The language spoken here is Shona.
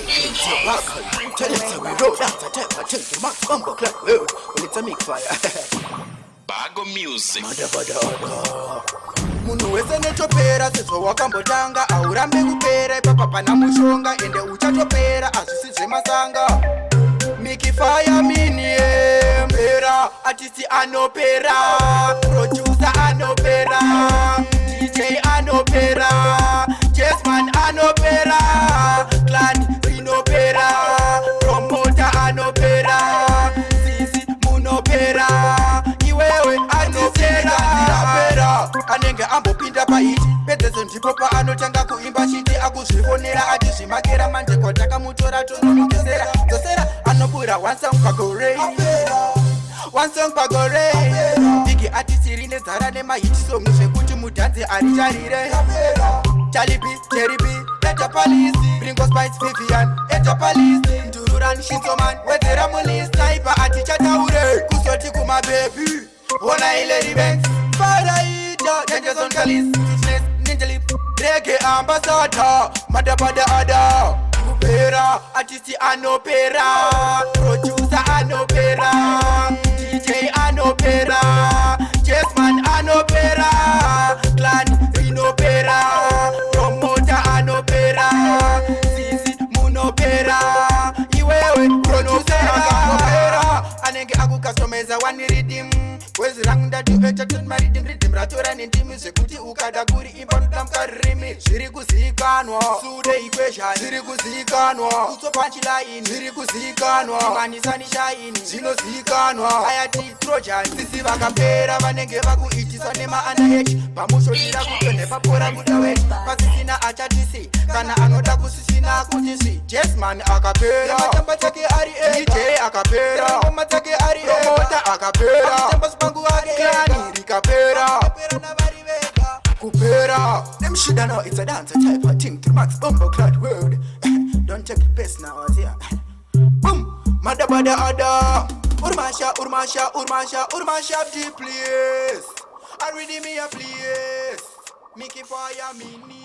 Bugle. Tell them so we roll. That's a type of thing to max bumble clock world. When it's a mix fire. Bugle music. Munhu wese netopera sezvo wakambotanga aurambe kupera ipapa pana mushonga ende uchatopera hazvisi zvemasanga Micky fire mini Anopera artist Anopera producer Anopera DJ Anopera Jazzman Anopera clan Anopera promoter Anopera sisi munopera iwewe Anopera anenge ambopinda paiti pedzezo ndipo paanotanga kuimba chiti akuzvifonera achizvimakera manje kwatakamutora tonomudesera dzosera anopura one song pagore Big atisiri nezara nemahiti song zvekuti mudhanzi aricharire Chalipi, Cheripi, Eta Police Bringo Spice, Vivian, Eta Police Ndururan, Shinzoman, Wezera Mulis Sniper, Atichataure Kusoti kuma baby Wona ile revenge Faraida, Dangers on Kalis Teachness, Ninja Lip Reggae Ambassador Madabada Ada Kupera, Artist Anopera Producer Anopera DJ Anopera Jazzman Anopera Clan Anopera Promoter Anopera Sisi Munopera Iwewe Producer Anopera Anenge akukastomeza one rhythm Wezi rangu ndatu etatun maridim rhythm ratora nendimi zvekuti ukada kuri imba notamka ririmi zviri kuzikanwa Sude equation zviri kuzikanwa Utso punchline zviri kuzikanwa Imanisani shine zvinozikanwa Ayati Trojan sisi vakapera vanenge vakuitiswa nema-underage pamushotira kutonhe papora kutawet pasisina achatisi kana anoda kusisina kutisi Jazzman akapera matamba take ari DJ akapera ngoma take ari promoter akapera Kupera. Them shoulda know it's a dance type of thing to max bumble clad world. Don't check the best now, as here. Boom, madabada ada. Urmasha, the place. I ready me a place. Micky fire mini.